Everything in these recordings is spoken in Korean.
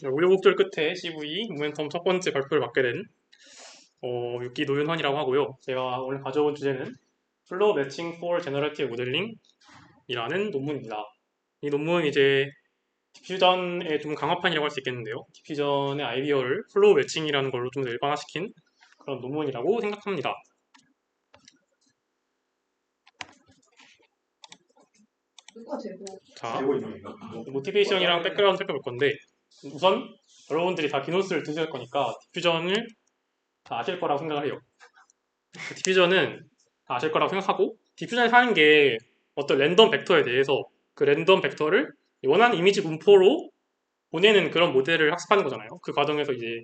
우여곡절 끝에 CV 모멘텀 첫 번째 발표를 받게 된 6기 노윤환이라고 하고요. 제가 오늘 가져온 주제는 플로우 매칭 for Generative Modeling이라는 논문입니다. 이 논문은 이제 디퓨전의 좀 강화판이라고 할 수 있겠는데요. 디퓨전의 아이디어를 플로우 매칭이라는 걸로 좀 더 일반화시킨 그런 논문이라고 생각합니다. 자, 모티베이션이랑 백그라운드 살펴볼 건데 우선 여러분들이 다 비노스를 드실 거니까 디퓨전을 다 아실 거라고 생각을 해요. 디퓨전은 다 아실 거라고 생각하고 디퓨전에서 하는 게 어떤 랜덤 벡터에 대해서 그 랜덤 벡터를 원하는 이미지 분포로 보내는 그런 모델을 학습하는 거잖아요. 그 과정에서 이제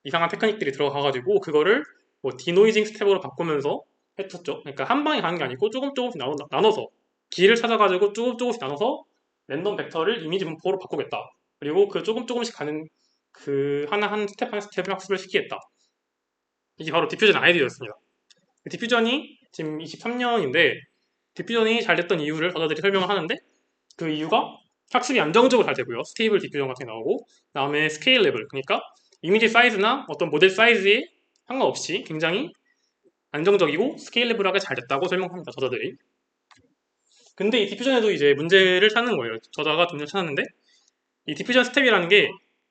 이상한 테크닉들이 들어가가지고 그거를 뭐 디노이징 스텝으로 바꾸면서 했었죠. 그러니까 한 방에 가는 게 아니고 조금씩 나눠서 길을 찾아가지고 조금씩 나눠서 랜덤 벡터를 이미지 분포로 바꾸겠다. 그리고 그 조금씩 가는 그 한 스텝을 학습을 시키겠다. 이게 바로 디퓨전 아이디어였습니다. 디퓨전이 지금 23년인데 디퓨전이 잘 됐던 이유를 저자들이 설명을 하는데 그 이유가 학습이 안정적으로 잘 되고요. 스테이블 디퓨전 같은 게 나오고 그다음에 스케일레블 그러니까 이미지 사이즈나 어떤 모델 사이즈에 상관없이 굉장히 안정적이고 스케일레블하게 잘 됐다고 설명합니다. 저자들이. 근데 이 디퓨전에도 이제 문제를 찾는 거예요. 저자가 문제를 찾았는데 이 디퓨전 스텝이라는 게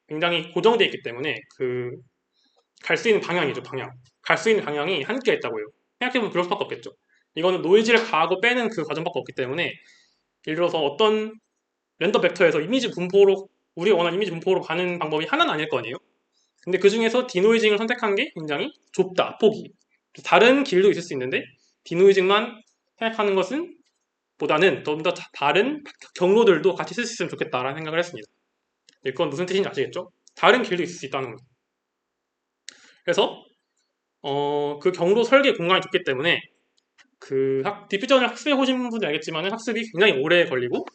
굉장히 고정되어 있기 때문에 그 갈 수 있는 방향이죠, 방향. 갈 수 있는 방향이 한계가 있다고요. 생각해보면 그럴 수밖에 없겠죠. 이거는 노이즈를 가하고 빼는 그 과정밖에 없기 때문에 예를 들어서 어떤 랜덤 벡터에서 이미지 분포로 우리가 원하는 이미지 분포로 가는 방법이 하나는 아닐 거 아니에요. 근데 그 중에서 디노이징을 선택한 게 굉장히 좁다, 폭이. 다른 길도 있을 수 있는데 디노이징만 생각하는 것은 보다는 좀 더 다른 경로들도 같이 쓸 수 있으면 좋겠다라는 생각을 했습니다. 이건 무슨 뜻인지 아시겠죠? 다른 길도 있을 수 있다는 거죠. 그래서 그 경로 설계 공간이 좋기 때문에 그 디퓨전을 학습해 보신 분들 알겠지만 학습이 굉장히 오래 걸리고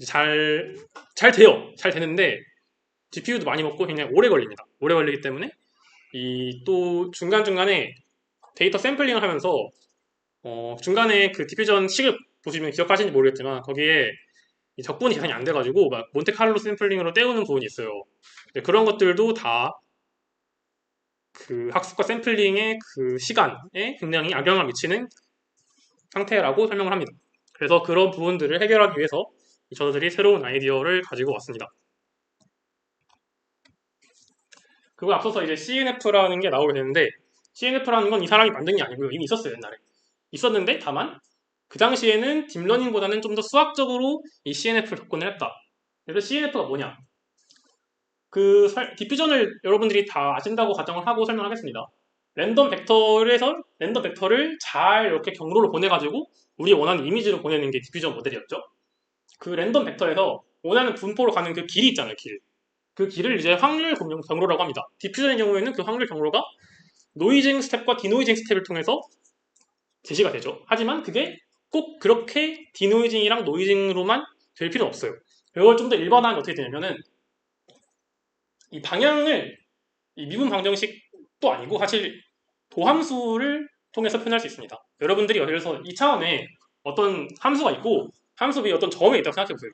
잘 돼요. 잘 되는데 GPU도 많이 먹고 굉장히 오래 걸립니다. 오래 걸리기 때문에 이 또 중간중간에 데이터 샘플링을 하면서 중간에 그 디퓨전 식을 보시면 기억하시는지 모르겠지만 거기에 이 적분이 계산이 안 돼가지고 막 몬테카를로 샘플링으로 때우는 부분이 있어요. 그런 것들도 다 그 학습과 샘플링의 그 시간에 굉장히 악영향을 미치는 상태라고 설명을 합니다. 그래서 그런 부분들을 해결하기 위해서 저자들이 새로운 아이디어를 가지고 왔습니다. 그거 앞서서 이제 CNF라는 게 나오게 되는데 CNF라는 건 이 사람이 만든 게 아니고요. 이미 있었어요, 옛날에. 있었는데 다만 그 당시에는 딥러닝보다는 좀 더 수학적으로 이 CNF를 접근을 했다. 그래서 CNF가 뭐냐? 그 디퓨전을 여러분들이 다 아신다고 가정을 하고 설명하겠습니다. 랜덤 벡터를 잘 이렇게 경로로 보내가지고 우리 원하는 이미지로 보내는 게 디퓨전 모델이었죠. 그 랜덤 벡터에서 원하는 분포로 가는 그 길이 있잖아요, 길. 그 길을 이제 확률 경로라고 합니다. 디퓨전의 경우에는 그 확률 경로가 노이징 스텝과 디노이징 스텝을 통해서 제시가 되죠. 하지만 그게 꼭 그렇게 디노이징이랑 노이징으로만 될 필요는 없어요. 이걸 좀 더 일반화하면 어떻게 되냐면은 이 방향을 이 미분 방정식도 아니고 사실 도함수를 통해서 표현할 수 있습니다. 여러분들이 예를 들어서 이 차원에 어떤 함수가 있고 함수 비 어떤 점에 있다고 생각해보세요.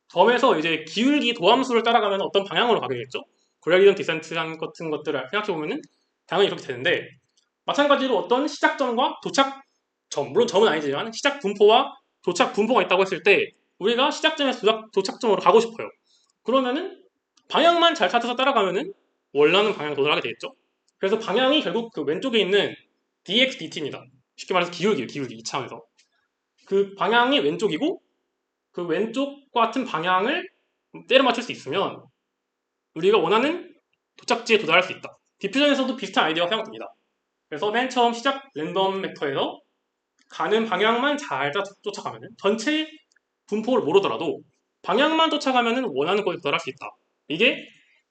점에서 이제 기울기 도함수를 따라가면 어떤 방향으로 가게 되겠죠? 그라디언트 디센트 같은 것들을 생각해보면은 당연히 그렇게 되는데 마찬가지로 어떤 시작점과 도착점, 물론 점은 아니지만 시작 분포와 도착 분포가 있다고 했을 때 우리가 시작점에서 도착점으로 가고 싶어요. 그러면은 방향만 잘 찾아서 따라가면은 원하는 방향에 도달하게 되겠죠? 그래서 방향이 결국 그 왼쪽에 있는 dx dt입니다. 쉽게 말해서 기울기 이 차원에서. 그 방향이 왼쪽이고 그 왼쪽 같은 방향을 때려 맞출 수 있으면 우리가 원하는 도착지에 도달할 수 있다. 디퓨전에서도 비슷한 아이디어가 사용됩니다. 그래서 맨 처음 시작 랜덤 벡터에서 가는 방향만 잘 쫓아가면 전체 분포를 모르더라도 방향만 쫓아가면 원하는 곳에 도달할 수 있다. 이게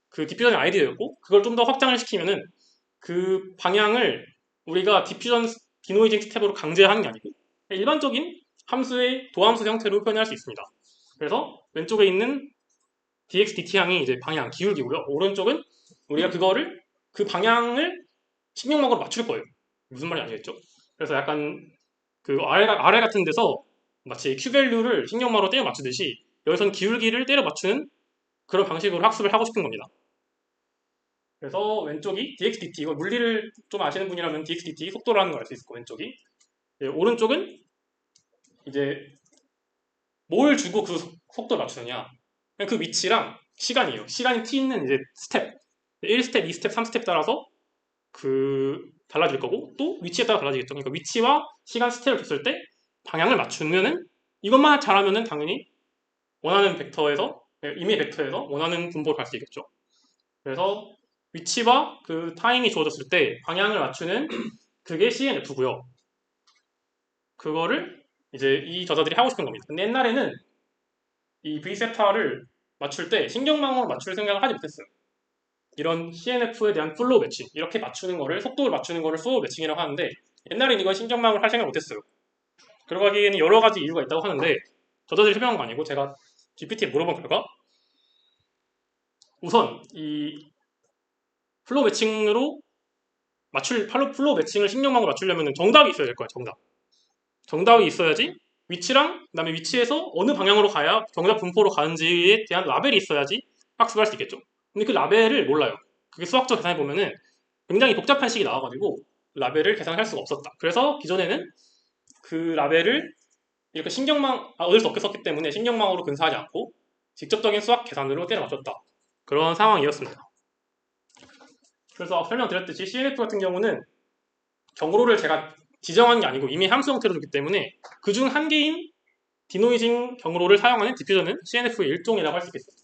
그 디퓨전의 아이디어였고 그걸 좀 더 확장을 시키면은 그 방향을 우리가 디퓨전 디노이징 스텝으로 강제하는 게 아니고 일반적인 함수의 도함수 형태로 표현할 수 있습니다. 그래서 왼쪽에 있는 dx dt항이 이제 방향 기울기고요. 오른쪽은 우리가 그거를 그 방향을 신경막으로 맞출 거예요. 무슨 말인지 아시겠죠? 그래서 약간 그 아래 같은 데서 마치 q 밸류를 신경막으로 때려 맞추듯이 여기서는 기울기를 때려 맞추는 그런 방식으로 학습을 하고 싶은 겁니다. 그래서 왼쪽이 dxdt, 이거 물리를 좀 아시는 분이라면 dxdt 속도라는 걸 알 수 있을 거예요. 왼쪽이. 네, 오른쪽은 이제 뭘 주고 그 속도를 맞추느냐. 그 위치랑 시간이에요. 시간이 t 있는 이제 스텝. 1스텝, 2스텝, 3스텝 따라서 달라질 거고, 또 위치에 따라 달라지겠죠. 그러니까 위치와 시간 스텝을 줬을 때 방향을 맞추면은, 이것만 잘하면은 당연히 원하는 벡터에서, 임의 벡터에서 원하는 분포를 갈 수 있겠죠. 그래서 위치와 그 타임이 주어졌을 때 방향을 맞추는 그게 CNF고요. 그거를 이제 이 저자들이 하고 싶은 겁니다. 근데 옛날에는 이 V세타를 맞출 때 신경망으로 맞출 생각을 하지 못했어요. 이런 CNF에 대한 플로우 매칭, 이렇게 맞추는 거를, 속도를 맞추는 거를 플로우 매칭이라고 하는데, 옛날에는 이건 신경망으로 할 생각을 못했어요. 그러기에는 여러 가지 이유가 있다고 하는데, 저자들이 설명한 거 아니고 제가 GPT에 물어본 결과, 우선 이 플로우 매칭으로 플로우 매칭을 신경망으로 맞추려면 정답이 있어야 될 거야, 정답. 정답이 있어야지 위치랑 그다음에 위치에서 어느 방향으로 가야 정답 분포로 가는지에 대한 라벨이 있어야지 학습을 할 수 있겠죠. 근데 그 라벨을 몰라요. 그게 수학적 계산해 보면은 굉장히 복잡한 식이 나와가지고 라벨을 계산할 수가 없었다. 그래서 기존에는 그 라벨을 이렇게 얻을 수 없게 썼기 때문에 신경망으로 근사하지 않고 직접적인 수학 계산으로 때려 맞췄다. 그런 상황이었습니다. 그래서 설명드렸듯이 CNF 같은 경우는 경로를 제가 지정한 게 아니고 이미 함수 형태로 줬기 때문에 그중 한 개인 디노이징 경로를 사용하는 디퓨전은 CNF의 일종이라고 할 수 있겠습니다.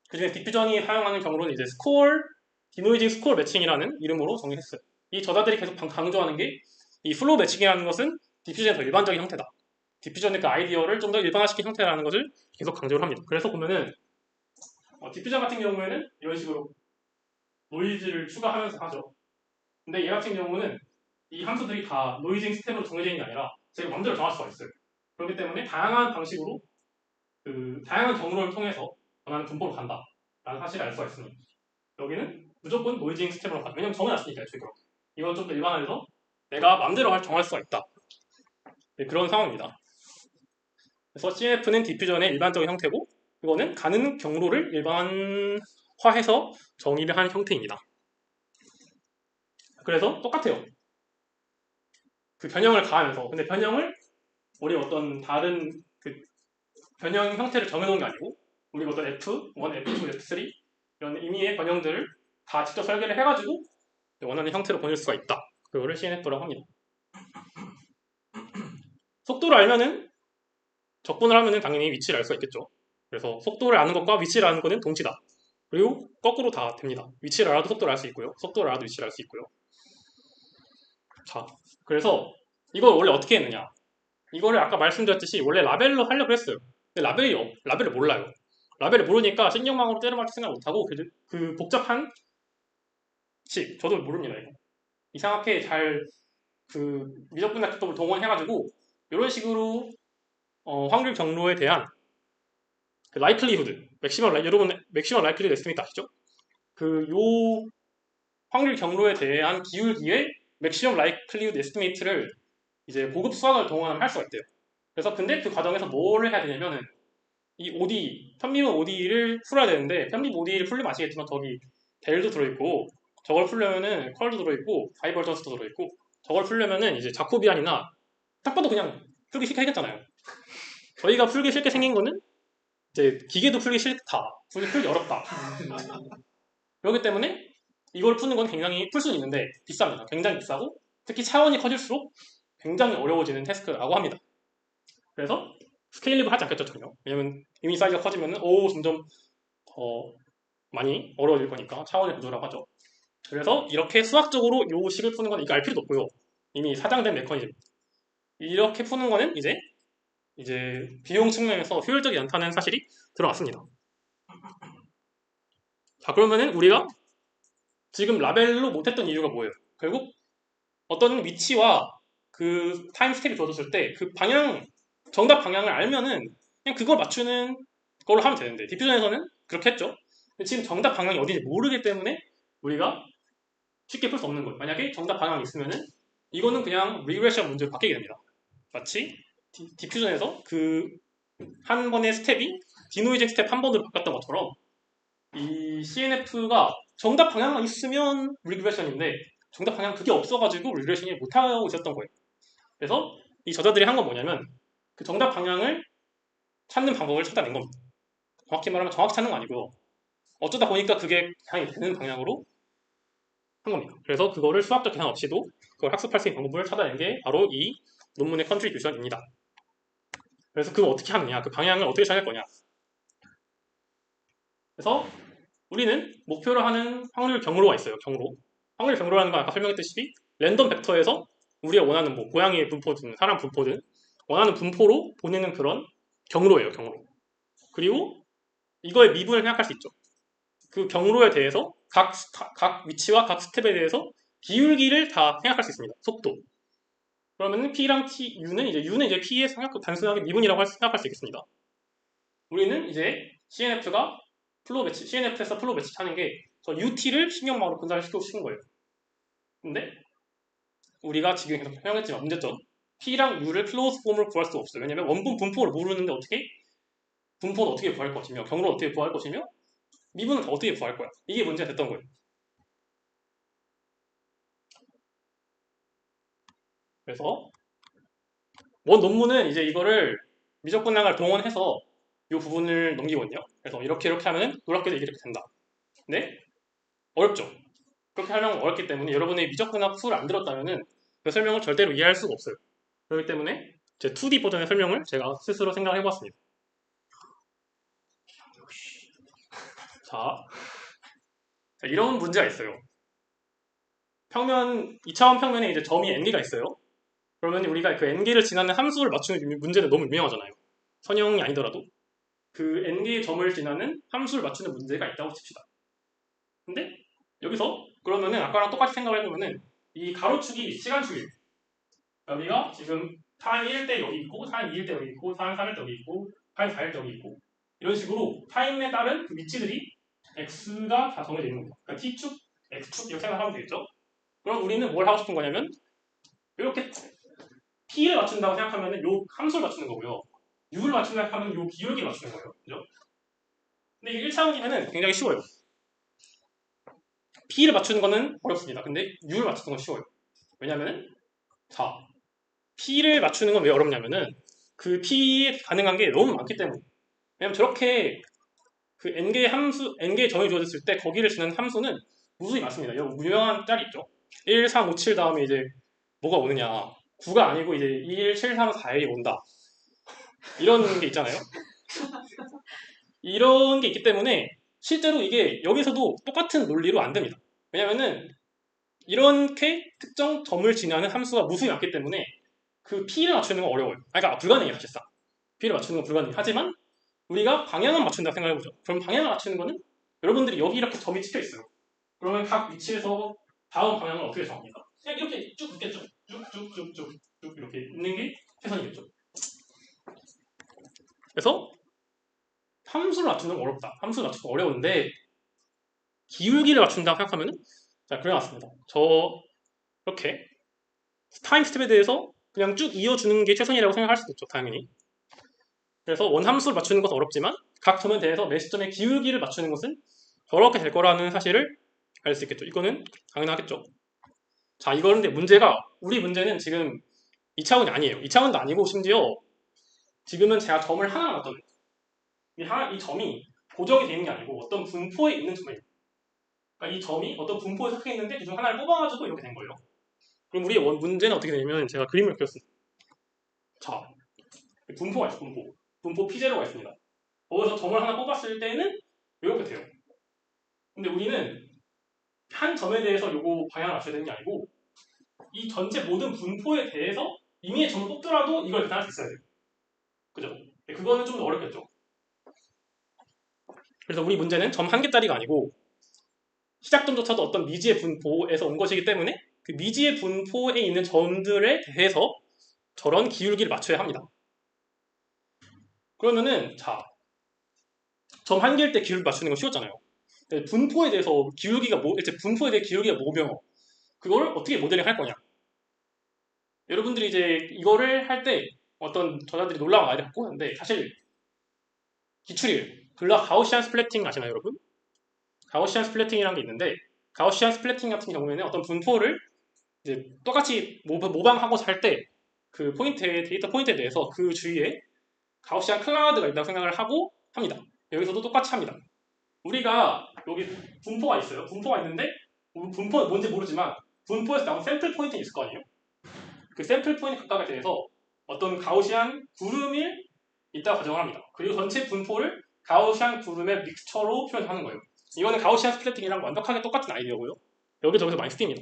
그 중에 디퓨전이 사용하는 경로는 이제 디노이징 스코어 매칭이라는 이름으로 정의했어요. 이 저자들이 계속 강조하는 게 이 플로우 매칭이라는 것은 디퓨전의 더 일반적인 형태다. 디퓨전의 그 아이디어를 좀 더 일반화시킨 형태라는 것을 계속 강조를 합니다. 그래서 보면은 디퓨전 같은 경우에는 이런 식으로 노이즈를 추가하면서 하죠. 근데 얘 같은 경우는 이 함수들이 다 노이징 스텝으로 정해져 있는 게 아니라 제가 마음대로 정할 수가 있어요. 그렇기 때문에 다양한 방식으로 다양한 경로를 통해서 원하는 분포로 간다 라는 사실을 알 수가 있습니다. 여기는 무조건 노이징 스텝으로 간다. 왜냐면 정해놨으니까요. 지금 이건 좀 더 일반화해서 내가 마음대로 정할 수가 있다. 네, 그런 상황입니다. 그래서 CNF는 디퓨전의 일반적인 형태고 이거는 가는 경로를 일반화해서 정의를 한 형태입니다. 그래서 똑같아요. 그 변형을 가하면서. 근데 변형을 우리 어떤 다른 그 변형 형태를 정해놓은 게 아니고 우리 어떤 F1, F2, F3 이런 임의의 변형들을 다 직접 설계를 해가지고 원하는 형태로 보낼 수가 있다. 그거를 CNF라고 합니다. 속도를 알면은 적분을 하면은 당연히 위치를 알 수가 있겠죠. 그래서 속도를 아는 것과 위치를 아는 것은 동치다. 그리고 거꾸로 다 됩니다. 위치를 알아도 속도를 알 수 있고요. 속도를 알아도 위치를 알 수 있고요. 자, 그래서 이걸 원래 어떻게 했느냐? 이거를 아까 말씀드렸듯이 원래 라벨로 하려고 했어요. 근데 라벨을 몰라요. 라벨을 모르니까 신경망으로 때려맞출 생각 못하고 그 복잡한 식, 저도 모릅니다 이거. 이상하게 잘 그 미적분학 기법을 동원해가지고 이런 식으로 확률 경로에 대한 그 라이클리후드, 여러분 맥시멈 라이클리후드 에스티메이트 아시죠? 그 요 확률 경로에 대한 기울기의 맥시멈 라이클리후드 에스티메이트를 이제 고급 수학을 동원하면 할 수가 있대요. 그래서 근데 그 과정에서 뭘 해야 되냐면은 이 ODE, 편미분 ODE를 풀어야 되는데 편미분 ODE를 풀리면 아시겠지만 거기 델도 들어있고 저걸 풀려면은 컬도 들어있고 다이버전스도 들어있고 저걸 풀려면은 이제 자코비안이나 딱 봐도 그냥 풀기 쉽게 생겼잖아요. 저희가 풀기 쉽게 생긴 거는 이제 기계도 풀기 싫다, 풀기 어렵다. 그렇기 때문에 이걸 푸는 건 굉장히 풀 수는 있는데 비쌉니다. 굉장히 비싸고 특히 차원이 커질수록 굉장히 어려워지는 태스크라고 합니다. 그래서 스케일링을 하지 않겠죠 전혀. 왜냐면 이미 사이즈가 커지면 점점 더 많이 어려워질 거니까 차원의 구조라고 하죠. 그래서 이렇게 수학적으로 요 식을 푸는 건 이거 알 필요도 없고요. 이미 사장된 메커니즘. 이렇게 푸는 거는 이제 비용 측면에서 효율적이 않다는 사실이 들어왔습니다. 자, 그러면은 우리가 지금 라벨로 못했던 이유가 뭐예요? 결국 어떤 위치와 그 타임 스텝이 주어졌을 때 그 정답 방향을 알면은 그냥 그걸 맞추는 걸로 하면 되는데 디퓨전에서는 그렇게 했죠. 근데 지금 정답 방향이 어딘지 모르기 때문에 우리가 쉽게 풀 수 없는 거예요. 만약에 정답 방향이 있으면은 이거는 그냥 리그레션 문제로 바뀌게 됩니다. 마치 디퓨전에서 그 한 번의 스텝이 디노이징 스텝 한 번으로 바꿨던 것처럼 이 CNF가 정답 방향만 있으면 리그레션인데 정답 방향 그게 없어가지고 리그레션이 못하고 있었던 거예요. 그래서 이 저자들이 한 건 뭐냐면 그 정답 방향을 찾는 방법을 찾아낸 겁니다. 정확히 말하면 정확히 찾는 거 아니고요. 어쩌다 보니까 그게 방향이 되는 방향으로 한 겁니다. 그래서 그거를 수학적 계산 없이도 그걸 학습할 수 있는 방법을 찾아낸 게 바로 이 논문의 컨트리뷰션입니다. 그래서 그거 어떻게 하느냐, 그 방향을 어떻게 찾을 거냐. 그래서 우리는 목표로 하는 확률 경로가 있어요. 경로. 확률 경로라는 건 아까 설명했듯이 랜덤 벡터에서 우리가 원하는 뭐 고양이의 분포든 사람 분포든 원하는 분포로 보내는 그런 경로예요. 경로. 그리고 이거의 미분을 생각할 수 있죠. 그 경로에 대해서 각 위치와 각 스텝에 대해서 기울기를 다 생각할 수 있습니다. 속도. 그러면 P랑 U는 이제 P의 단순하게 미분이라고 생각할 수 있겠습니다. 우리는 이제 CNF가 플로우 배치, CNF에서 플로우 배치 하는 게 저 UT를 신경망으로 분산을 시키고 싶은 거예요. 근데 우리가 지금 계속 설명했지만 문제점 P랑 U를 클로즈 폼으로 구할 수 없어요. 왜냐면 원분 분포를 모르는데 어떻게 분포는 어떻게 구할 것이며 경로를 어떻게 구할 것이며 미분은 어떻게 구할 거야. 이게 문제가 됐던 거예요. 그래서 원 논문은 이제 이거를 미적분량을 동원해서 이 부분을 넘기거든요. 그래서 이렇게 하면은 놀랍게도 이렇게 된다. 근데 어렵죠. 그렇게 하려면 어렵기 때문에 여러분이 미적분학 수를 안 들었다면은 그 설명을 절대로 이해할 수가 없어요. 그렇기 때문에 제 2D 버전의 설명을 제가 스스로 생각을 해봤습니다. 자, 이런 문제가 있어요. 평면, 2차원 평면에 이제 점이 n개가 있어요. 그러면 우리가 그 n개를 지나는 함수를 맞추는 문제는 너무 유명하잖아요. 선형이 아니더라도. 그 n개의 점을 지나는 함수를 맞추는 문제가 있다고 칩시다. 근데 여기서 그러면은 아까랑 똑같이 생각을 해보면은 이 가로축이 시간축이에요. 여기가 지금 타임 1일 때 여기 있고 타임 2일 때 여기 있고 타임 3일 때 여기 있고 타임 4일 때 여기 있고 이런 식으로 타임에 따른 그 위치들이 x가 다 정해져 있는 겁니다. 그러니까 t축, x축 이렇게 생각하면 되겠죠? 그럼 우리는 뭘 하고 싶은 거냐면 이렇게 p를 맞춘다고 생각하면 요 함수를 맞추는 거고요. u를 맞춘다고 생각하면 요 기울기를 맞추는 거예요. 그죠? 근데 이게 1차원이면 굉장히 쉬워요. p를 맞추는 거는 어렵습니다. 근데 u를 맞추는 건 쉬워요. 왜냐면은 자, p를 맞추는 건 왜 어렵냐면은 그 p에 가능한 게 너무 많기 때문에. 왜냐면 저렇게 그 n개의 함수, n개의 점이 주어졌을 때 거기를 지나는 함수는 무수히 많습니다. 여기 유명한 짤이 있죠. 1, 3, 5, 7 다음에 이제 뭐가 오느냐. 9가 아니고 이제 2, 1, 7, 3, 4, 1이 온다. 이런 게 있잖아요. 이런 게 있기 때문에 실제로 이게 여기서도 똑같은 논리로 안 됩니다. 왜냐면은 이렇게 특정 점을 지나는 함수가 무수히 많기 때문에 그 p를 맞추는 건 어려워요. 그러니까 불가능해요, 사실상. p를 맞추는 건 불가능해요. 하지만 우리가 방향은 맞춘다고 생각해보죠. 그럼 방향을 맞추는 거는 여러분들이 여기 이렇게 점이 찍혀 있어요. 그러면 각 위치에서 다음 방향을 어떻게 정합니까? 그냥 이렇게 쭉 있겠죠. 쭉쭉쭉쭉 이렇게 있는 게 최선이겠죠. 그래서 함수를 맞추는 건 어렵다. 함수를 맞추는 건 어려운데 기울기를 맞춘다고 생각하면은 자, 그래놨습니다. 저 이렇게 타임 스텝에 대해서 그냥 쭉 이어주는 게 최선이라고 생각할 수도 있죠, 당연히. 그래서 원함수를 맞추는 것은 어렵지만 각 점에 대해서 매 시점의 기울기를 맞추는 것은 저렇게 될 거라는 사실을 알 수 있겠죠. 이거는 당연하겠죠. 자, 이거는데 문제가 우리 문제는 지금 2차원이 아니에요. 2차원도 아니고 심지어 지금은 제가 점을 하나 놨잖아요. 이 점이 고정이 되는 게 아니고 어떤 분포에 있는 점이에요. 그러니까 이 점이 어떤 분포에 속해 있는데 그중 하나를 뽑아가지고 이렇게 된 거예요. 그럼 우리의 문제는 어떻게 되냐면 제가 그림을 그렸습니다. 자, 분포가 있어, 분포. 분포 P0가 있습니다. 거기서 점을 하나 뽑았을 때는 이렇게 돼요. 근데 우리는 한 점에 대해서 요거 방향을 맞춰야 되는 게 아니고 이 전체 모든 분포에 대해서 이미의 점을 뽑더라도 이걸 계산할 수 있어야 돼요. 그죠? 그거는 좀 더 어렵겠죠. 그래서 우리 문제는 점 한 개짜리가 아니고 시작점조차도 어떤 미지의 분포에서 온 것이기 때문에 그 미지의 분포에 있는 점들에 대해서 저런 기울기를 맞춰야 합니다. 그러면은 자, 점 한 개일 때 기울기 맞추는 거 쉬웠잖아요. 분포에 대해서 이제 분포에 대해 기울기가 뭐며 그걸 어떻게 모델링 할 거냐. 여러분들이 이제 이거를 할 때 어떤 저자들이 놀라운 아이디어 갖고 오는데 사실 기출이에요. 가우시안 스플래팅 아시나요, 여러분? 가우시안 스플래팅이라는 게 있는데 가우시안 스플래팅 같은 경우에는 어떤 분포를 이제 똑같이 모방하고 살 때 그 포인트에 데이터 포인트에 대해서 그 주위에 가우시안 클라우드가 있다고 생각을 하고 합니다. 여기서도 똑같이 합니다. 우리가 여기 분포가 있어요. 분포가 있는데 분포는 뭔지 모르지만 분포에서 나온 샘플 포인트가 있을 거 아니에요. 그 샘플 포인트 각각에 대해서 어떤 가우시안 구름이 있다고 가정을 합니다. 그리고 전체 분포를 가우시안 구름의 믹스처로 표현하는 거예요. 이거는 가우시안 스플래팅이랑 완벽하게 똑같은 아이디어고요. 여기저기서 많이 쓰입니다.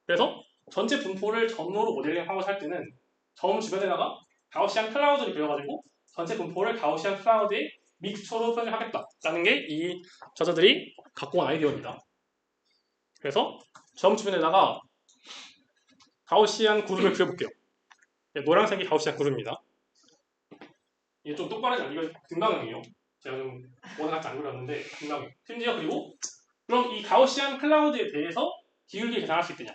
그래서 전체 분포를 점으로 모델링하고 살 때는 점 주변에다가 가우시안 클라우드를 그려가지고 전체 분포를 가우시안 클라우드의 믹스처로 표현하겠다라는 게 이 저자들이 갖고 온 아이디어입니다. 그래서 점 주변에다가 가우시안 구름을 그려볼게요. 노란색이 가우시안 구름입니다. 이게 좀 똑바르지 않아요. 이거 등강형이에요. 제가 좀 워낙 안 그렸는데 등강형. 심지어 그리고 그럼 이 가우시안 클라우드에 대해서 기울기 계산할 수 있느냐?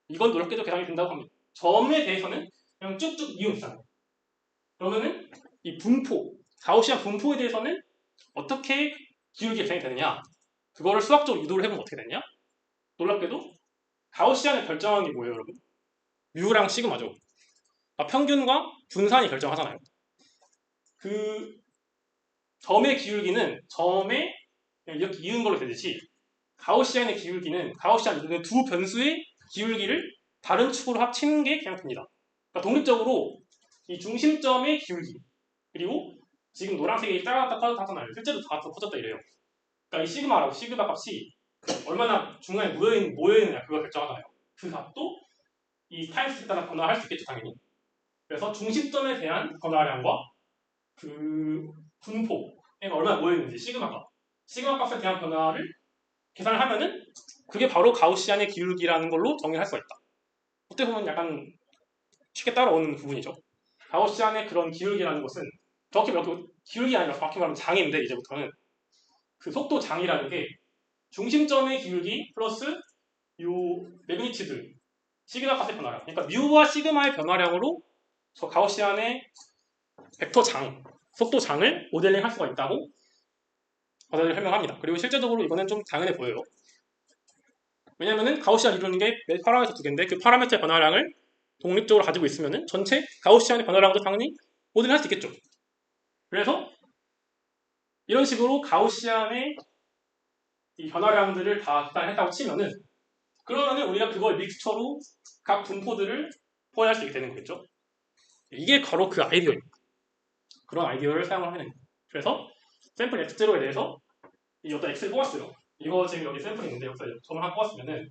이건 노력해도 계산이 된다고 합니다. 점에 대해서는 그냥 쭉쭉 이용했잖아요. 그러면은 이 분포, 가우시안 분포에 대해서는 어떻게 기울기 계산이 되느냐? 그거를 수학적으로 유도를 해보면 어떻게 되냐? 놀랍게도 가우시안을 결정하는 게 뭐예요, 여러분? 뮤랑 시그마죠. 평균과 분산이 결정하잖아요. 그 점의 기울기는 점에 이렇게 이은 걸로 되듯이 가우시안의 기울기는 가우시안 이루는 두 변수의 기울기를 다른 축으로 합치는 게 그냥 됩니다. 그러니까 독립적으로 이 중심점의 기울기 그리고 지금 노란색이 따라갔다 커졌다 하잖아요. 실제로 다 커졌다 이래요. 그러니까 이 시그마라고 시그마 값이 얼마나 중간에 모여있느냐 그걸 결정하잖아요. 그 값도 이 타임스에 따라 변화할 수 있겠죠 당연히. 그래서 중심점에 대한 변화량과 그 분포에 얼마나 모여있는지 시그마 값에 대한 변화를 계산을 하면은 그게 바로 가우시안의 기울기라는 걸로 정의할 수가 있다. 어떻게 보면 약간 쉽게 따라오는 부분이죠. 가우시안의 그런 기울기라는 것은 정확히 말하면 기울기 아니라 정확히 말하면 장인데 이제부터는 그 속도 장이라는 게 중심점의 기울기 플러스 요 매그니튜드 시그마 값의 변화량 그러니까 뮤와 시그마의 변화량으로 저 가우시안의 벡터 장 속도 장을 모델링 할 수가 있다고 저자들이 설명합니다. 그리고 실제적으로 이거는 좀 당연해 보여요. 왜냐면은 가우시안 이루는 게 파라미터 두 개인데 그 파라미터의 변화량을 독립적으로 가지고 있으면은 전체 가우시안의 변화량도 당연히 모델링할 수 있겠죠. 그래서 이런 식으로 가우시안의 이 변화량들을 다 계산했다고 치면은 그러면은 우리가 그걸 믹스처로 각 분포들을 포함할 수 있게 되는 거겠죠. 이게 바로 그 아이디어입니다. 그런 아이디어를 사용을 하는 거예요. 그래서 샘플 X0에 대해서 이 어떤 X를 뽑았어요. 이거 지금 여기 샘플이 있는데 여기서 점을 하나 뽑았으면은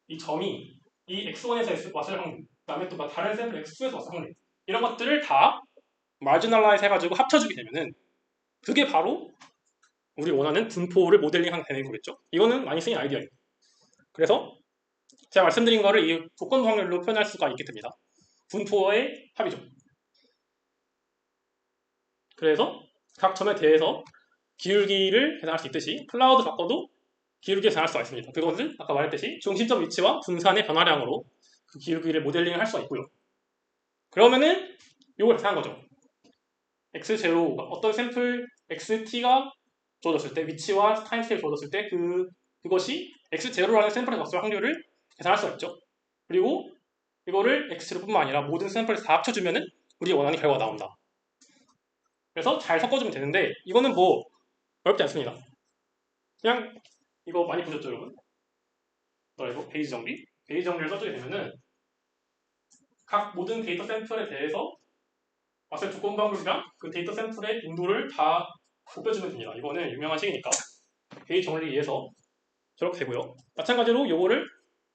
이 점이 이 X1에서 왔을 확률 그 다음에 또 다른 샘플 X2에서 왔을 확률 이런 것들을 다 마지널라이즈 해가지고 합쳐주게 되면은 그게 바로 우리 원하는 분포를 모델링하게 되는 거겠죠. 이거는 많이 쓰인 아이디어입니다. 그래서 제가 말씀드린 거를 이 조건부 확률로 표현할 수가 있게 됩니다. 분포의 합이죠. 그래서 각 점에 대해서 기울기를 계산할 수 있듯이 클라우드 바꿔도 기울기 계산할 수가 있습니다. 그것은 아까 말했듯이 중심점 위치와 분산의 변화량으로 그 기울기를 모델링을 할 수가 있고요. 그러면은 이걸 계산한 거죠. x0가 어떤 샘플 xt가 주어졌을 때 위치와 타임스케일 주어졌을 때 그것이 x0라는 샘플에 왔을 확률을 계산할 수가 있죠. 그리고 이거를 x0뿐만 아니라 모든 샘플에서 다 합쳐주면은 우리 원하는 결과가 나온다. 그래서 잘 섞어주면 되는데 이거는 뭐 어렵지 않습니다. 그냥 이거 많이 보셨죠 여러분? 이거 베이지 정리? 베이지 정리를 써주게 되면은 각 모든 데이터 샘플에 대해서 왔을 조건부 확률이랑 그 데이터 샘플의 빈도를 다 곱해주면 됩니다. 이거는 유명한 식이니까 베이지 정리를 위해서 저렇게 되고요. 마찬가지로 요거를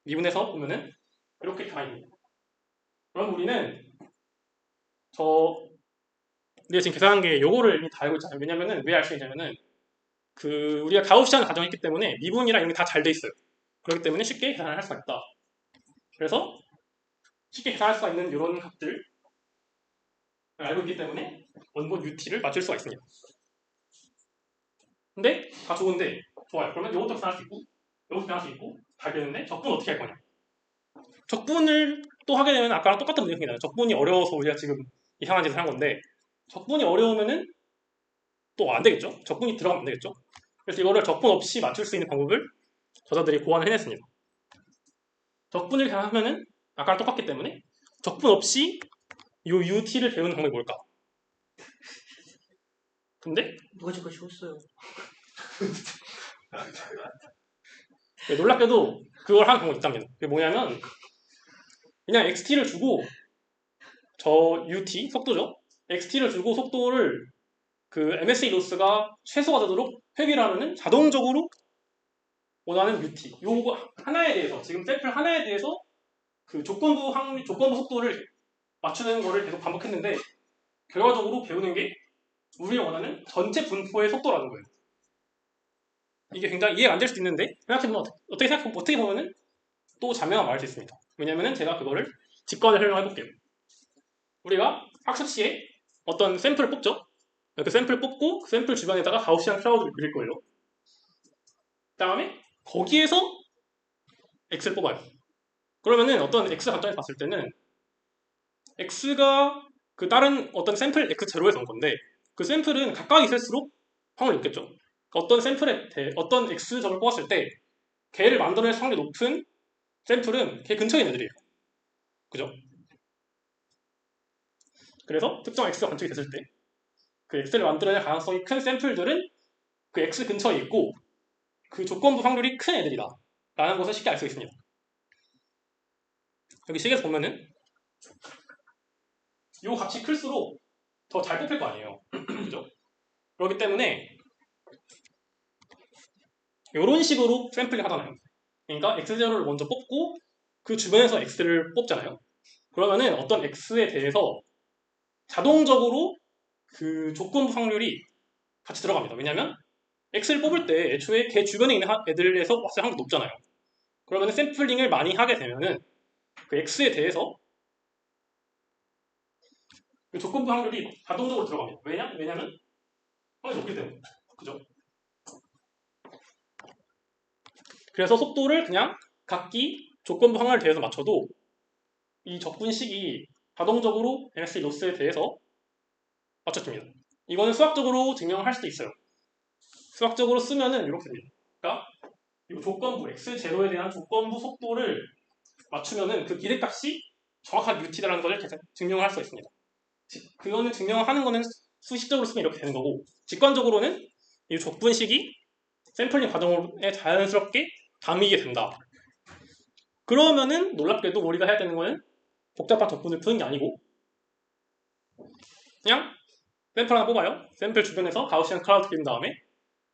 미분해서 보면은 이렇게 다 있는 거예요. 그럼 우리는 우리가 지금 계산한 게 요거를 이미 다 알고 있잖아요. 왜냐면은 왜 알 수 있냐면은 우리가 가우시안을 가정했기 때문에 미분이랑 이런 게 다 잘 돼 있어요. 그렇기 때문에 쉽게 계산을 할 수가 있다. 그래서 쉽게 계산할 수가 있는 이런 값들 알고 있기 때문에 원본 UT를 맞출 수가 있습니다. 근데 다 좋은데 좋아요. 그러면 이것도 계산할 수 있고 이것도 계산할 수 있고 잘 되는데 적분 어떻게 할 거냐? 적분을 또 하게 되면 아까랑 똑같은 문제가 나요. 적분이 어려워서 우리가 지금 이상한 짓을 한 건데 적분이 어려우면은 또 안 되겠죠? 적분이 들어가면 안 되겠죠? 그래서 이거를 적분 없이 맞출 수 있는 방법을 저자들이 고안을 해냈습니다. 적분을 그냥 하면은 아까랑 똑같기 때문에 적분 없이 요 UT를 배우는 방법이 뭘까? 근데 누가 저거 쉬웠어요? 놀랍게도 그걸 하는 방법이 있답니다. 그게 뭐냐면 그냥 XT를 주고 저 UT 속도죠. XT를 주고 속도를 그 MSE 로스가 최소화 되도록 회귀를 하면은 자동적으로 원하는 UT 요거 하나에 대해서 지금 샘플 하나에 대해서 그 조건부 속도를 맞추는 거를 계속 반복했는데 결과적으로 배우는 게 우리가 원하는 전체 분포의 속도라는 거예요. 이게 굉장히 이해가 안 될 수도 있는데 생각해보면 어떻게 보면은 또 자명한 말일 수 있습니다. 왜냐면은 제가 그거를 직관을 설명해 볼게요. 우리가 학습 시에 어떤 샘플을 뽑죠. 그 샘플 뽑고 그 샘플 주변에다가 가우시안 클라우드를 그릴 거예요. 그 다음에 거기에서 x를 뽑아요. 그러면은 어떤 x 관점에서 봤을 때는 x가 그 다른 어떤 샘플 x0에서 온 건데 그 샘플은 가까이 있을수록 확률이 높겠죠. 그러니까 어떤 샘플에 대해 어떤 x점을 뽑았을 때 걔를 만들어낼 확률이 높은 샘플은 걔 근처에 있는 애들이에요. 그죠? 그래서 특정 x가 관측이 됐을 때 그 x를 만들어낼 가능성이 큰 샘플들은 그 x 근처에 있고 그 조건부 확률이 큰 애들이다 라는 것을 쉽게 알 수 있습니다. 여기 식에서 보면은 이 값이 클수록 더 잘 뽑힐 거 아니에요. 그죠? 그렇기 때문에 이런 식으로 샘플링 하잖아요. 그러니까 x0를 먼저 뽑고 그 주변에서 x를 뽑잖아요. 그러면은 어떤 x에 대해서 자동적으로 그 조건부 확률이 같이 들어갑니다. 왜냐면 x를 뽑을 때 애초에 걔 주변에 있는 애들에서 왔을 확률이 높잖아요. 그러면 샘플링을 많이 하게 되면은 그 x에 대해서 그 조건부 확률이 자동적으로 들어갑니다. 왜냐면 확률이 높기 때문에. 그죠? 그래서 속도를 그냥 각기 조건부 확률에 대해서 맞춰도 이 적분식이 자동적으로 MSE 로스에 대해서 맞춰집니다. 이거는 수학적으로 증명할 수도 있어요. 수학적으로 쓰면은 이렇게 됩니다. 그러니까 이 조건부 x0에 대한 조건부 속도를 맞추면은 그 기대값이 정확한 UT라는 것을 증명할 수가 있습니다. 그거는 증명하는 거는 수식적으로 쓰면 이렇게 되는 거고 직관적으로는 이 적분식이 샘플링 과정에 자연스럽게 담기게 된다. 그러면은 놀랍게도 우리가 해야 되는 거는 복잡한 적분을 푸는 게 아니고 그냥 샘플 하나 뽑아요. 샘플 주변에서 가우시안 클라우드 그린 다음에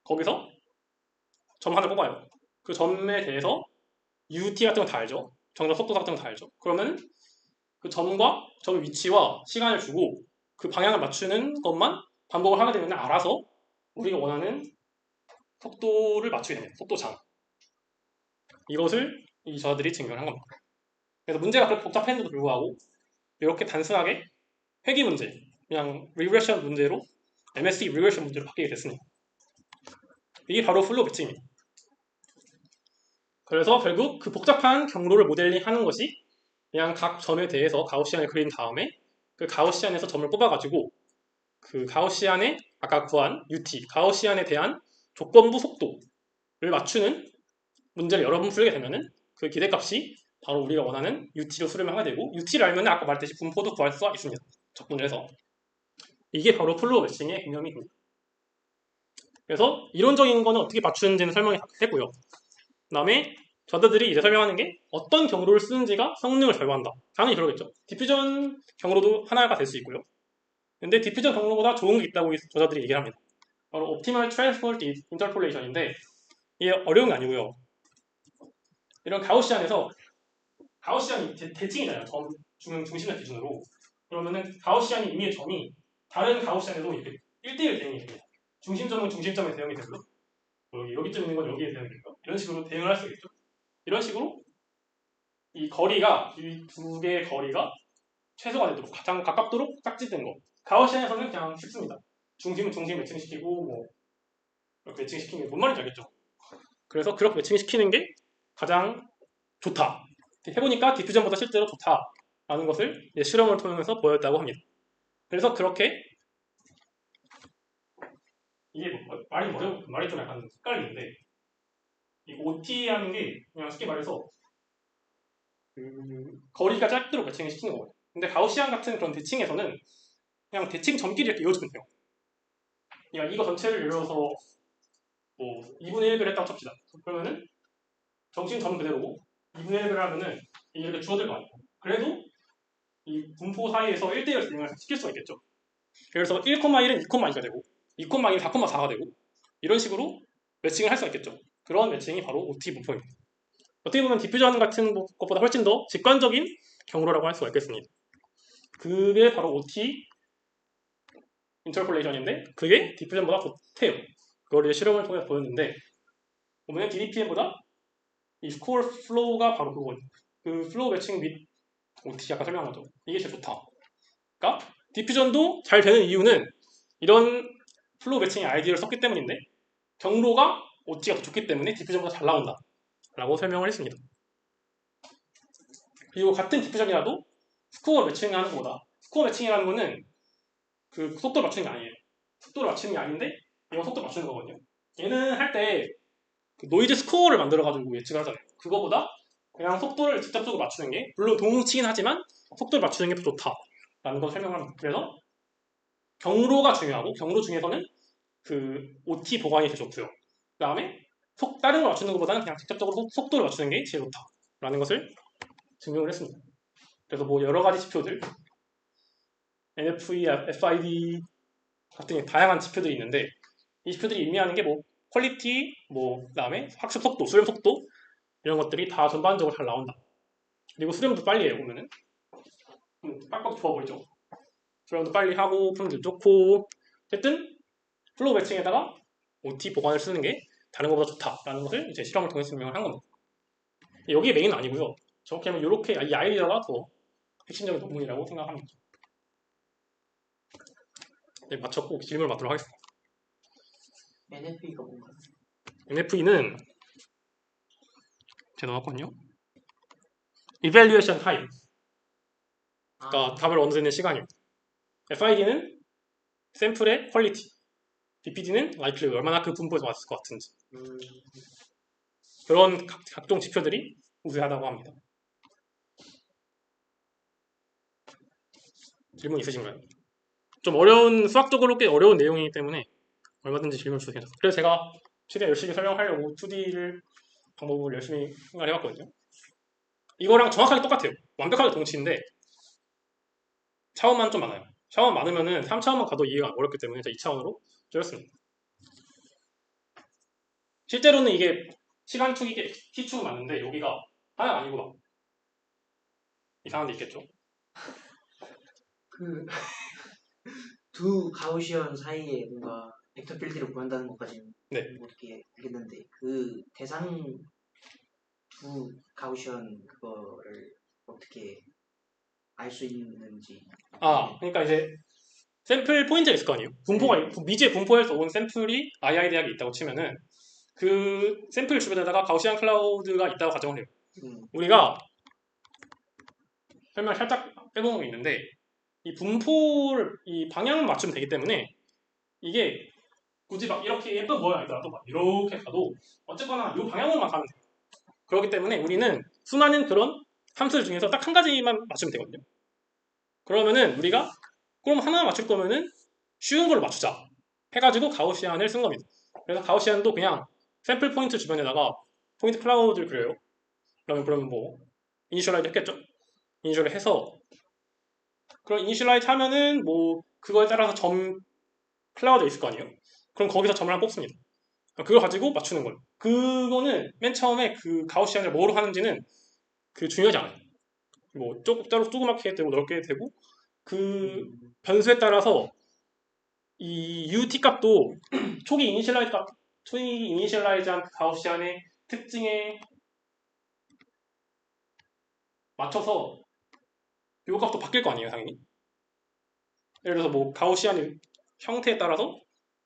거기서 점 하나 뽑아요. 그 점에 대해서 UT 같은 거 다 알죠. 정적 속도 같은 거 다 알죠. 그러면 그 점과 점의 위치와 시간을 주고 그 방향을 맞추는 것만 반복을 하게 되면 알아서 우리가 원하는 속도를 맞추게 됩니다. 속도장. 이것을 이 저들이 증명한 겁니다. 그래서 문제가 그렇게 복잡했는데도 불구하고 이렇게 단순하게 회귀 문제, 그냥 리그레션 문제로 MSE 리그레션 문제로 바뀌게 됐습니다. 이게 바로 플로우 매칭입니다. 그래서 결국 그 복잡한 경로를 모델링 하는 것이 그냥 각 점에 대해서 가우시안을 그린 다음에 그 가우시안에서 점을 뽑아가지고 그 가우시안의 아까 구한 UT, 가우시안에 대한 조건부 속도를 맞추는 문제를 여러 번 풀게 되면은 그 기대값이 바로 우리가 원하는 UT로 수렴을 하게 되고 UT를 알면 아까 말했듯이 분포도 구할 수가 있습니다. 적분을 해서. 이게 바로 플로우 매칭의 개념이고요. 그래서 이론적인 거는 어떻게 맞추는지는 설명했고요. 그 다음에 저자들이 이제 설명하는 게 어떤 경로를 쓰는지가 성능을 좌우한다. 당연히 그러겠죠. 디퓨전 경로도 하나가 될 수 있고요. 근데 디퓨전 경로보다 좋은 게 있다고 저자들이 얘기를 합니다. 바로 옵티멀 트랜스포트 인터폴레이션인데 이게 어려운 게 아니고요. 이런 가우시안에서 가우시안이 대칭이잖아요. 중심의 기준으로. 그러면은 가우시안이 의미의 점이 다른 가우시안에도 이렇게 1대1 대응이 됩니다. 중심점은 중심점에 대응이 되고요. 여기쯤 있는 건 여기에 대응이 되고요. 이런 식으로 대응을 할 수 있겠죠. 이런 식으로 이 거리가 이 두 개의 거리가 최소가 되도록 가장 가깝도록 짝짓된 거. 가우시안에서는 그냥 쉽습니다. 중심은 중심 매칭시키고 뭐 이렇게 매칭시키는 게 뭔 말인지 알겠죠? 그래서 그렇게 매칭시키는 게 가장 좋다. 해보니까 디퓨전보다 실제로 좋다라는 것을 실험을 통해서 보였다고 합니다. 그래서 그렇게 이게 말이 좀 약간 헷갈리는데 이 OT라는 게 그냥 쉽게 말해서 거리가 짧도록 매칭을 시키는 거거든요. 근데 가우시안 같은 그런 대칭에서는 그냥 대칭 점끼리 이렇게 이어주면 돼요. 그러니까 이거 전체를 예를 들어서 뭐 2분의 1을 했다고 칩시다. 그러면은 정신 점은 그대로고 2분의 1을 하면은 이렇게 줄어들 거 아니에요. 그래도 이 분포 사이에서 1대1 진행을 시킬 수가 있겠죠. 그래서 1,1은 2,2가 되고 2,2는 4,4가 되고 이런 식으로 매칭을 할 수가 있겠죠. 그런 매칭이 바로 OT 분포입니다. 어떻게 보면 디퓨전 같은 것보다 훨씬 더 직관적인 경로라고 할 수가 있겠습니다. 그게 바로 OT 인터폴레이션인데 그게 디퓨전보다 좋대요. 그걸 이제 실험을 통해서 보였는데 보면 DDPM보다 이 스코어 플로우가 바로 그거거든요. 그 플로우 매칭 및 OT 아까 설명한 거죠. 이게 제일 좋다. 그러니까 디퓨전도 잘 되는 이유는 이런 플로우 매칭의 아이디어를 썼기 때문인데 경로가 OT가 더 좋기 때문에 디퓨전보다 잘 나온다 라고 설명을 했습니다. 그리고 같은 디퓨전이라도 스코어 매칭하는 것보다 스코어 매칭이라는 거는 그 속도를 맞추는 게 아니에요. 속도를 맞추는 게 아닌데 이건 속도를 맞추는 거거든요. 얘는 할 때 그 노이즈 스코어를 만들어가지고 예측을 하잖아요. 그거보다 그냥 속도를 직접적으로 맞추는 게 물론 동치긴 하지만 속도를 맞추는 게 더 좋다라는 걸 설명을 합니다. 그래서 경로가 중요하고 경로 중에서는 그 OT 보관이 더 좋고요. 그 다음에 다른 걸 맞추는 것보다는 그냥 직접적으로 속도를 맞추는 게 제일 좋다라는 것을 증명을 했습니다. 그래서 뭐 여러 가지 지표들 NFE, FID 같은 다양한 지표들이 있는데 이 지표들이 의미하는 게 뭐 퀄리티, 뭐 그다음에 학습 속도, 수렴 속도 이런 것들이 다 전반적으로 잘 나온다. 그리고 수렴도 빨리 해요 보면은 빡빡 좋아 보이죠. 수렴도 빨리 하고 품질 좋고 어쨌든 플로우 매칭에다가 OT 보관을 쓰는 게 다른 것보다 좋다라는 것을 이제 실험을 통해서 설명을 한 겁니다. 여기에 메인은 아니고요. 정확히 하면 이렇게 이 아이디어가 더 핵심적인 부분이라고 생각합니다. 네, 마쳤고 질문을 받도록 하겠습니다. NFP가 뭔가요? NFE는 제가 넣었거든요. Evaluation Time, 그러니까 답을 얻는 시간입니다. FID는 샘플의 퀄리티, BPD는 likely 얼마나 그 분포에서 왔을 것 같은지 그런 각종 지표들이 우세하다고 합니다. 질문 있으신가요? 좀 어려운 수학적으로 꽤 어려운 내용이기 때문에 얼마든지 질문 주셔도 괜찮습니다. 그래서 제가 최대한 열심히 설명하려고 2D를 방법을 열심히 생각을 해봤거든요. 이거랑 정확하게 똑같아요. 완벽하게 동치인데 차원만 좀 많아요. 차원 많으면은 3차원만 가도 이해가 어렵기 때문에 제가 2차원으로 줄였습니다. 실제로는 이게 시간축이 T축은 맞는데 여기가 하나가 아니고 막 이상한 데 있겠죠? 그 두 가우시언 사이에 뭔가 벡터 필드를 구한다는 것까지는 네. 어떻게 알겠는데 그 대상 두 가우시언 그거를 어떻게 알 수 있는지. 그러니까 이제 샘플 포인트가 있을 거 아니에요? 분포가 미지의 분포에서 온 샘플이 II 대학에 있다고 치면은 그 샘플 주변에다가 가우시안 클라우드가 있다고 가정을 해요. 우리가 설명 살짝 빼먹은 게 있는데 이 분포를 이 방향을 맞추면 되기 때문에 이게 굳이 막 이렇게 예쁜 모양이 아니더라도 막 이렇게 가도 어쨌거나 이 방향으로만 가면 돼요. 그렇기 때문에 우리는 수많은 그런 함수들 중에서 딱 한 가지만 맞추면 되거든요. 그러면은 우리가 그럼 하나 맞출 거면은 쉬운 걸로 맞추자 해가지고 가우시안을 쓴 겁니다. 그래서 가우시안도 그냥 샘플 포인트 주변에다가 포인트 클라우드를 그려요. 그러면 뭐 이니셜라이즈 했겠죠? 이니셜을 해서 그럼 이니셜라이즈 하면은 뭐 그거에 따라서 점 클라우드 있을 거 아니에요? 그럼 거기서 점을 하나 뽑습니다. 그걸 가지고 맞추는 거예요. 그거는 맨 처음에 그 가우시안을 뭐로 하는지는 그 중요하지 않아요. 뭐 조그맣게 되고 넓게 해도 되고 그 변수에 따라서 이 UT 값도 초기 이니셜라이즈한 그 가우시안의 특징에 맞춰서 요 값도 바뀔 거 아니에요, 당연히. 예를 들어서 뭐 가우시안의 형태에 따라서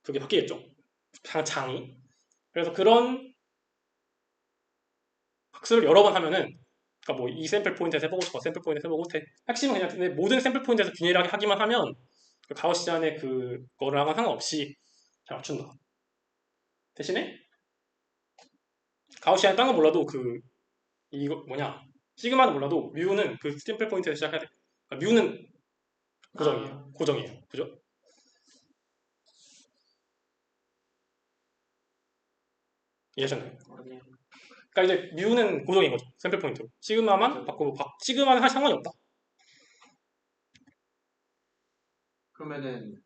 그게 바뀌겠죠. 장이. 그래서 그런 학습을 여러 번 하면은 그러니까 뭐 이 샘플 포인트에서 해보고 저 샘플 포인트에서 해보고 핵심은 그냥 근데 모든 샘플 포인트에서 균일하게 하기만 하면 그 가우시안의 그거랑은 상관없이 잘 맞춘다. 대신에 가우시안 딴 건 몰라도 이거 뭐냐 시그마는 몰라도 뮤는 그 샘플 포인트에서 시작해야 돼. 그러니까 뮤는 고정이에요. 고정이에요. 그죠? 이해하셨나요? 어렵네요. 그러니까 이제 뮤는 고정인 거죠. 샘플 포인트로. 시그마만 바꾸고 시그마는 할 상관이 없다. 그러면은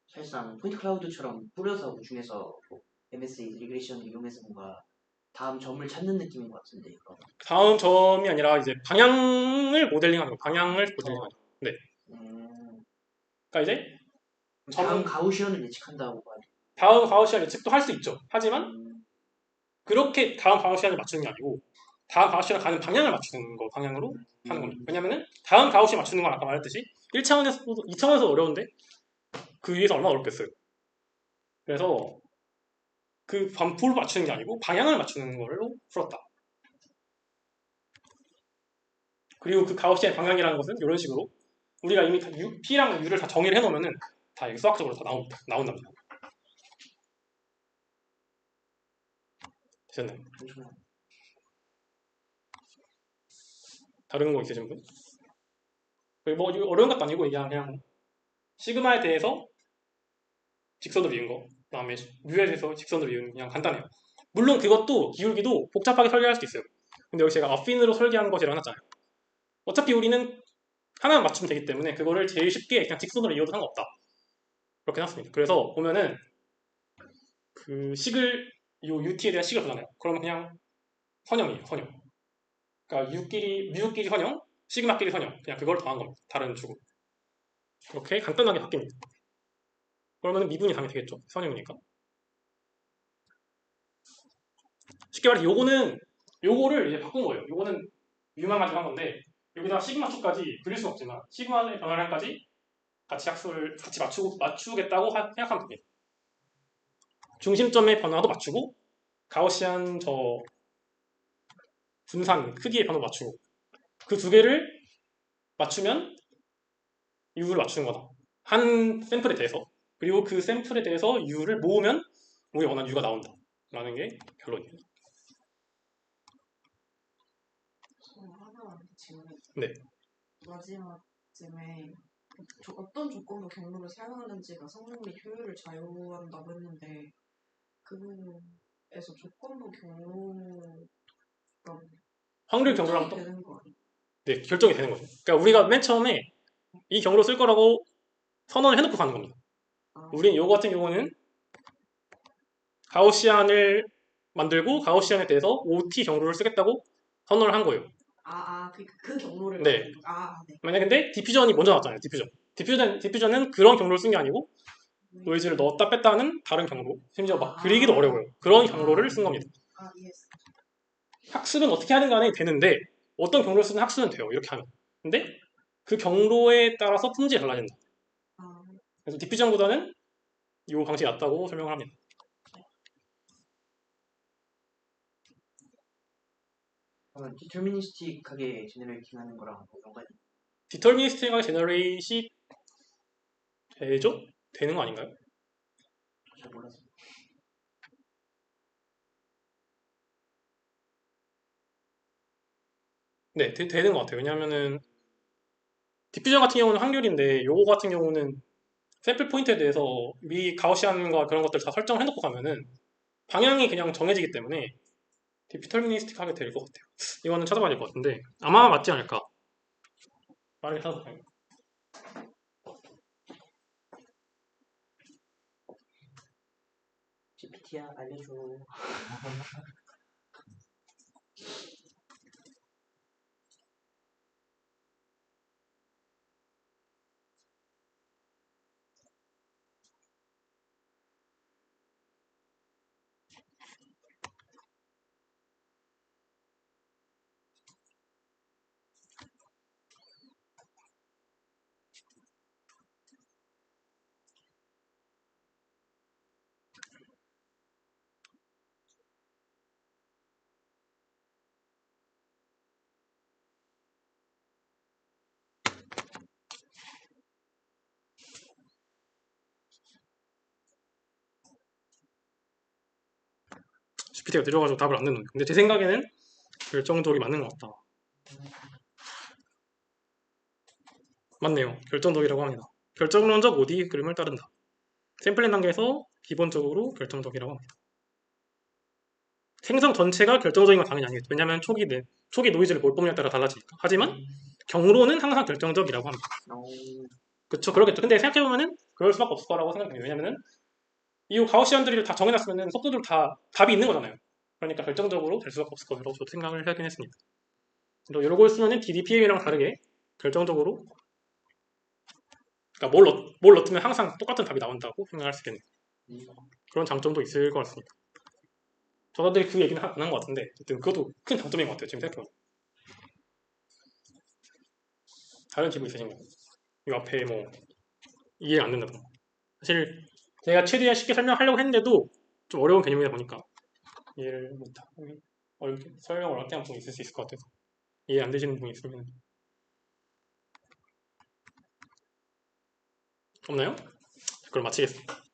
사실상 포인트 클라우드처럼 뿌려서 그 중에서 뭐 MSA 리그레이션을 이용해서 뭔가 다음 점을 찾는 느낌인 것 같은데 그럼. 다음 점이 아니라 이제 방향을 모델링하는 거. 방향을 모델링하는 거. 네. 음, 그러니까 이제 다음 점 가우시언을 예측한다고 봐야 돼. 다음 가우시안 예측도 할 수 있죠. 하지만 음, 그렇게 다음 가우시안을 맞추는 게 아니고 다음 가우시안 가는 방향을 맞추는 거 방향으로 하는 겁니다. 왜냐면은 다음 가우시안 맞추는 건 아까 말했듯이 1차원에서 2차원에서 어려운데 그 위에서 얼마나 어렵겠어요. 그래서 그 반포를 맞추는 게 아니고 방향을 맞추는 걸로 풀었다. 그리고 그 가우시안 방향이라는 것은 이런 식으로 우리가 이미 다 P랑 U를 다 정의를 해놓으면은 다 이게 수학적으로 다 나온답니다. 되셨나요? 잠시만요. 다른 거 있으신 분? 뭐 이거 어려운 것도 아니고 그냥 시그마에 대해서 직선으로 이은 거, 그다음에 뮤에 대해서 직선으로 이은 그냥 간단해요. 물론 그것도 기울기도 복잡하게 설계할 수도 있어요. 근데 여기 제가 어핀으로 설계하는 것이라고 해놨잖아요. 어차피 우리는 하나만 맞추면 되기 때문에 그거를 제일 쉽게 그냥 직선으로 이어도 상관없다. 그렇게 해놨습니다. 그래서 보면은 그 요 UT에 대한 식을 보잖아요. 그러면 그냥 선형이에요, 선형. 그러니까 뮤끼리 선형, 시그마끼리 선형. 그냥 그걸 더한 겁니다. 다른 축으로. 그렇게 간단하게 바뀝니다. 그러면 미분이 당연히 되겠죠. 선형이니까. 쉽게 말해서 요거를 이제 바꾼 거예요. 요거는 뮤만 가지고 한 건데 여기다가 시그마 축까지 그릴 수는 없지만 시그마의 변화량까지 같이 학수를 같이 맞추겠다고 생각하면 됩니다. 중심점의 변화도 맞추고 가우시안 분산 크기의 변화도 맞추고 그 두 개를 맞추면 U를 맞추는 거다. 한 샘플에 대해서. 그리고 그 샘플에 대해서 U를 모으면 우리 원하는 U가 나온다. 라는 게 결론이에요. 저 하나만 질문. 네. 마지막쯤에 어떤 조건부 경로를 사용하는지가 성능 및 효율을 좌우한다고 했는데 그 부분에서 조건부 경로가 확률 경로랑 되는 거 아니에요? 네, 결정이 되는 거죠. 그러니까 우리가 맨 처음에 이 경로를 쓸 거라고 선언을 해놓고 가는 겁니다. 아, 우린 요거 같은 경우는 가우시안을 만들고 가우시안에 대해서 OT 경로를 쓰겠다고 선언을 한 거예요. 그 경로를 네. 말하는 거. 네. 만약 근데 디퓨전이 먼저 나왔잖아요. 디퓨전은 그런 경로를 쓴 게 아니고 노이즈를 넣었다 뺐다 하는 다른 경로. 심지어 막 그리기도 어려워요. 그런 경로를 쓴 겁니다. 이해했어. 학습은 어떻게 하든 간에 되는데 어떤 경로를 쓰든 학습은 돼요. 이렇게 하면. 근데 그 경로에 따라서 품질이 달라진다. 그래서 디퓨전보다는 이 방식이 낫다고 설명을 합니다. 그러면 디터미니스틱하게 제너레이팅하는 거랑 뭐 연관이 디터미니스틱하게 제너레이시 되죠? 되는 거 아닌가요? 잘 몰라서. 네, 되는 것 같아요. 왜냐하면은 디퓨전 같은 경우는 확률인데 요거 같은 경우는 샘플 포인트에 대해서 미 가우시안과 그런 것들 다 설정을 해놓고 가면은 방향이 그냥 정해지기 때문에 디터미니스틱하게 될 것 같아요. 이거는 찾아봐야 될 것 같은데 아마 맞지 않을까. 빠르게 찾아볼까요? GPT야 알려줘. GPT가 느려가지고 답을 안 내는 거예요. 근데 제 생각에는 결정적이 맞는 것 같다. 맞네요. 결정적이라고 합니다. 결정론적 ODE 그림을 따른다. 샘플링 단계에서 기본적으로 결정적이라고 합니다. 생성 전체가 결정적인 건 당연히 아니겠죠. 왜냐하면 초기 노이즈를 뭘 뽑냐에 따라 달라지니까. 하지만 경로는 항상 결정적이라고 합니다. 그쵸, 그렇겠죠. 근데 생각해보면은 그럴 수밖에 없을 거라고 생각해요. 왜냐면은 이 가우시안들을 다 정해놨으면은 속도들 다 답이 있는 거잖아요. 그러니까 결정적으로 될 수밖에 없을 거라고 저도 생각을 하긴 했습니다. 또 이런 걸 쓰면은 DDPM이랑 다르게 결정적으로 그러니까 뭘 넣으면 항상 똑같은 답이 나온다고 생각할 수 있겠네요. 그런 장점도 있을 것 같습니다. 저자들이 그 얘기는 안 한 것 같은데 어쨌든 그것도 큰 장점인 것 같아요. 지금 생각해보면. 다른 질문 있으신가요? 이 앞에 뭐 이해 안 된다던가. 사실 제가 최대한 쉽게 설명하려고 했는데도 좀 어려운 개념이다 보니까 이해를 못하고 설명을 어렵게 한 부분이 있을 수 있을 것 같아서 이해 안 되시는 부분이 있으면 없나요? 그럼 마치겠습니다.